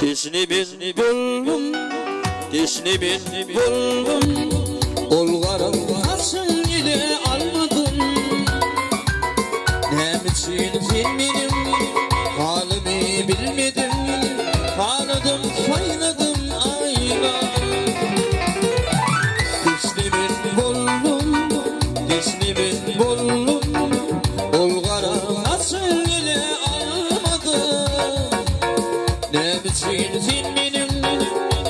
Deşini buldum, deşini buldum. Olgarım nasıl yine almadım. Ne için bilmedim, halimi bilmedim. Ağladım, sayladım ayna. Deşini buldum, deşini buldum. Olgarım nasıl yine almadım. Ne için benim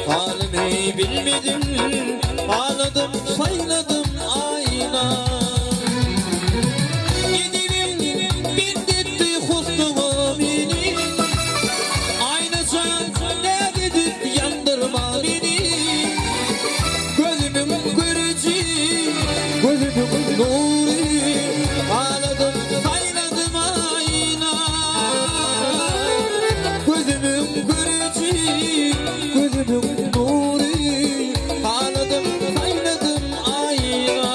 halimi bilmedim. Ağladım, sayladım ayna. Gidelim, bindirdi husnumu beni. Aynasa ne dedin yandırma beni. Gözümün görücü, gözümün nuru. Ağladım, sayladım ayna. Gözümün görücü, gözümün nuru. Ağladım, sayladım ayna.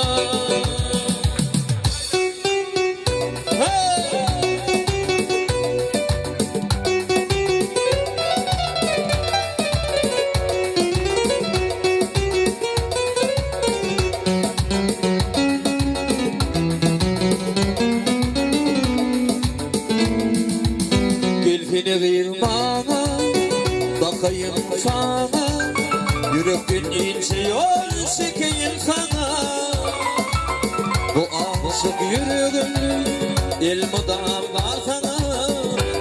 Gülfini kıyırmana, bakayım sana. Yürekten ince yol çekeyim sana. Bu aşık yüreğim elmadan var sana.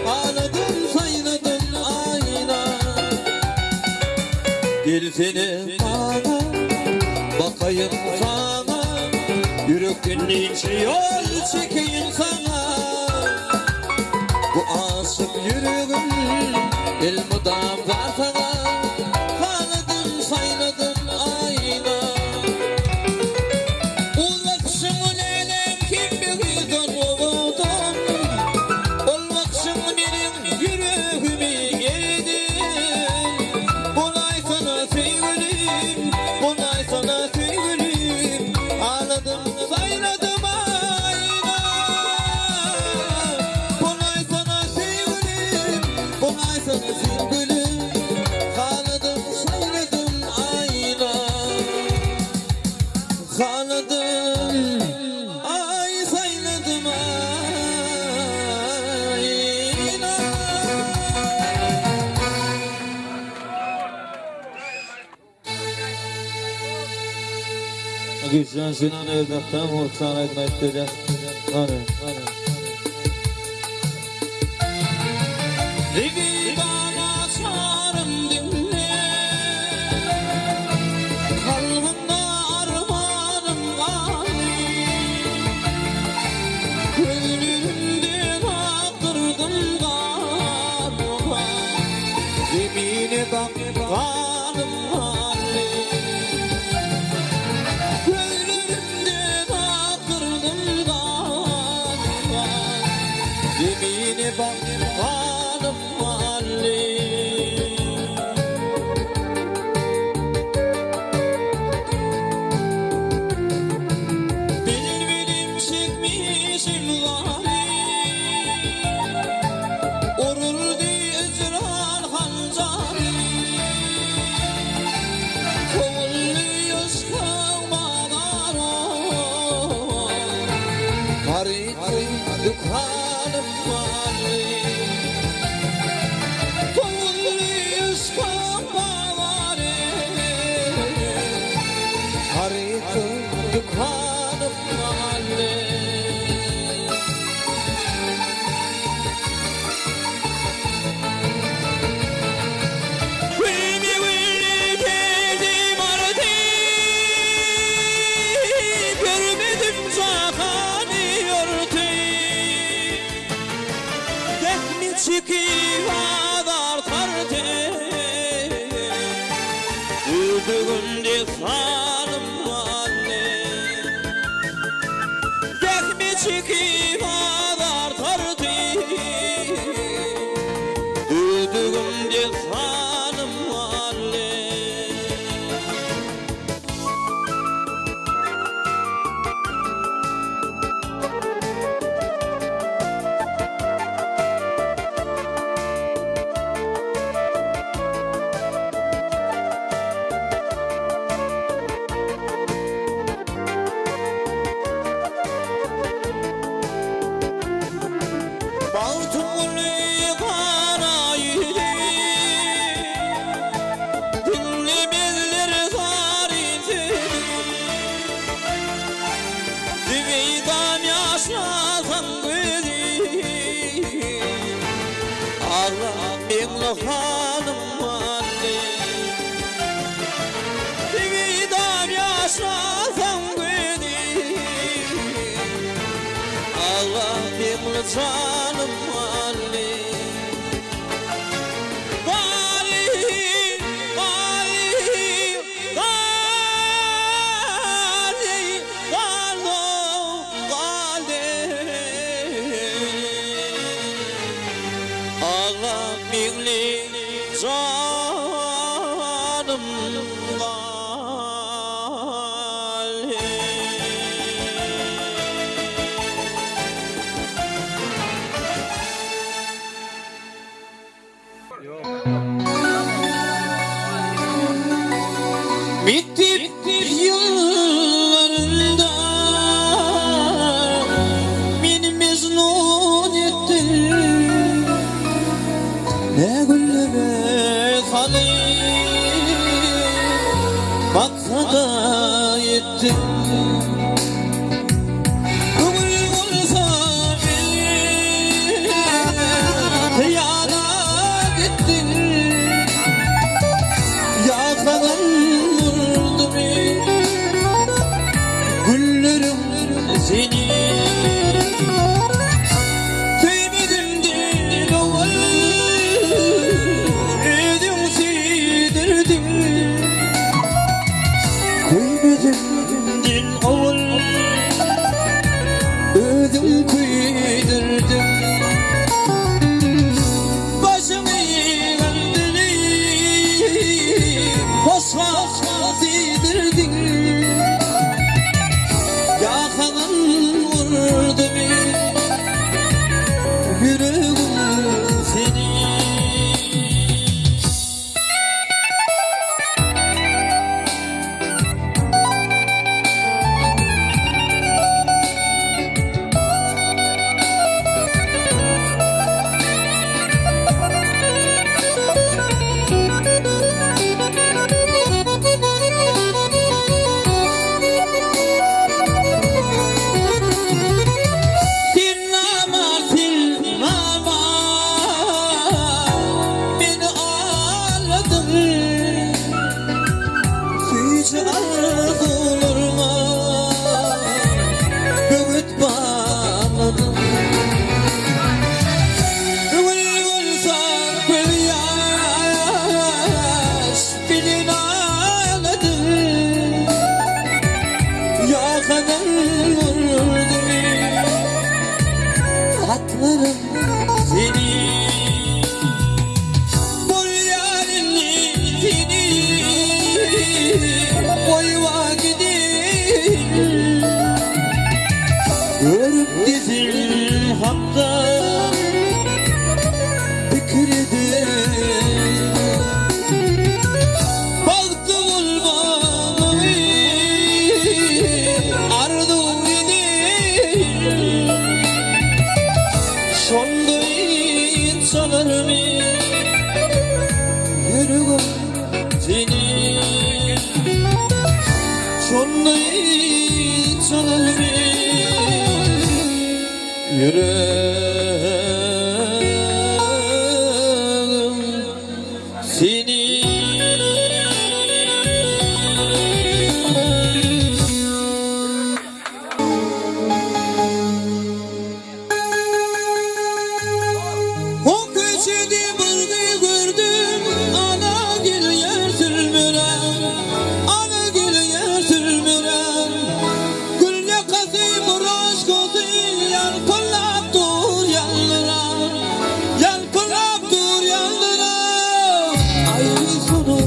Ağladım, sayladım ayna. Gülfini bana, bakayım sana. Yürekten ince yol çekeyim sana. Bu aşık yüreğim elmadan var sana. Ağladım, sayladım ayna. Ulaşımın sensin gülüm, kanıdım sayladım ayna, kanıdım ay sayladım ayna. Güzel Sinan evlattan muhtar etmektedir. Hadi. Rigi bana çağırım dinle, kalbimde armanım var, gönlümde baktırdım galiba, zemine bakkanım var, gönlümde baktırdım galiba, zemine bakkanım. Dükkanım var, koyuluyuz kafalar, harika dükkanım var. Çıkıvar tarte, üdüğünde sanım anne. Dekmi çıkıvar tarte, üdüğünde sanım anne. Hanım anne, bir yaşasam beni, Allah benim canım anne. Allah birli canım gali. Bitti yıllarında beni mezun ettin. Ne güllere kalayım, baksa da yettim. Gül olsa hıyanet ettin. Yakanım vurdu beni, güllerim seni. Din oğul ödüm kıydırdım, başımı dizim hatta fikridir. Baktı bulmamı ardu idim. Şonda insanlar mı yürüyor seni. Şonda insanlar mı yüreğim seni. O köşede bırgı gördüm, ana gül yer sürmürem, ana gül yer sürmürem. Gül yakası buraş gözü yalpınlap dur yandıra, yalpınlap dur yandıra. Ay sonu,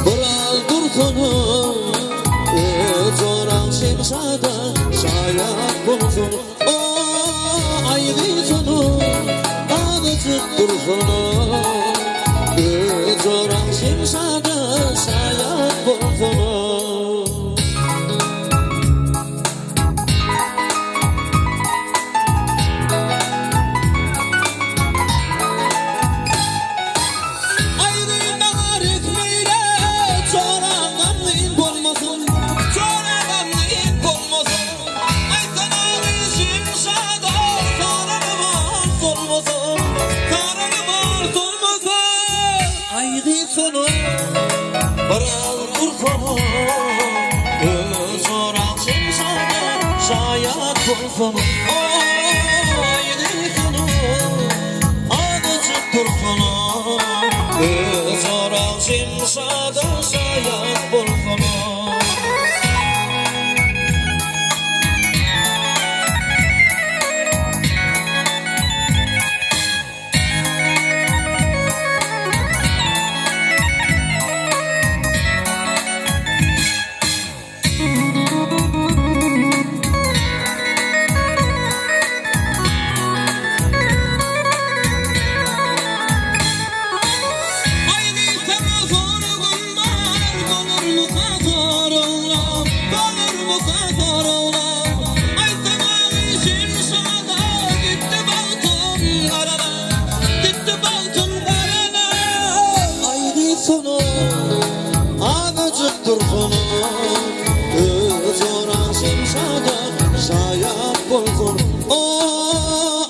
bırak dur sonu, zoran şimşada şayat bulsun. Ay sonu, ağzı dursunu, zoran şimşada şayat bulsun. Sonu baral kurfonu, zoran şimşada şayat bulsunu. Aydı sonu, ağacık dursunu, zoran şimşada şayat bulsunu. Sonu ağacık dursunu, zoran şimşada şayat bulsun.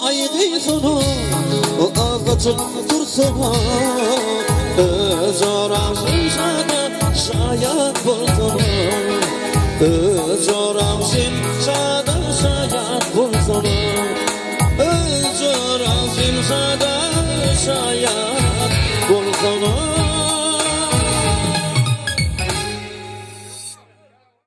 Aydı sonu ağacık dursunu, zoran şimşada şayat bulsun. Zoran şimşada şayat bulsun. Zoran şimşada şayat bulsun.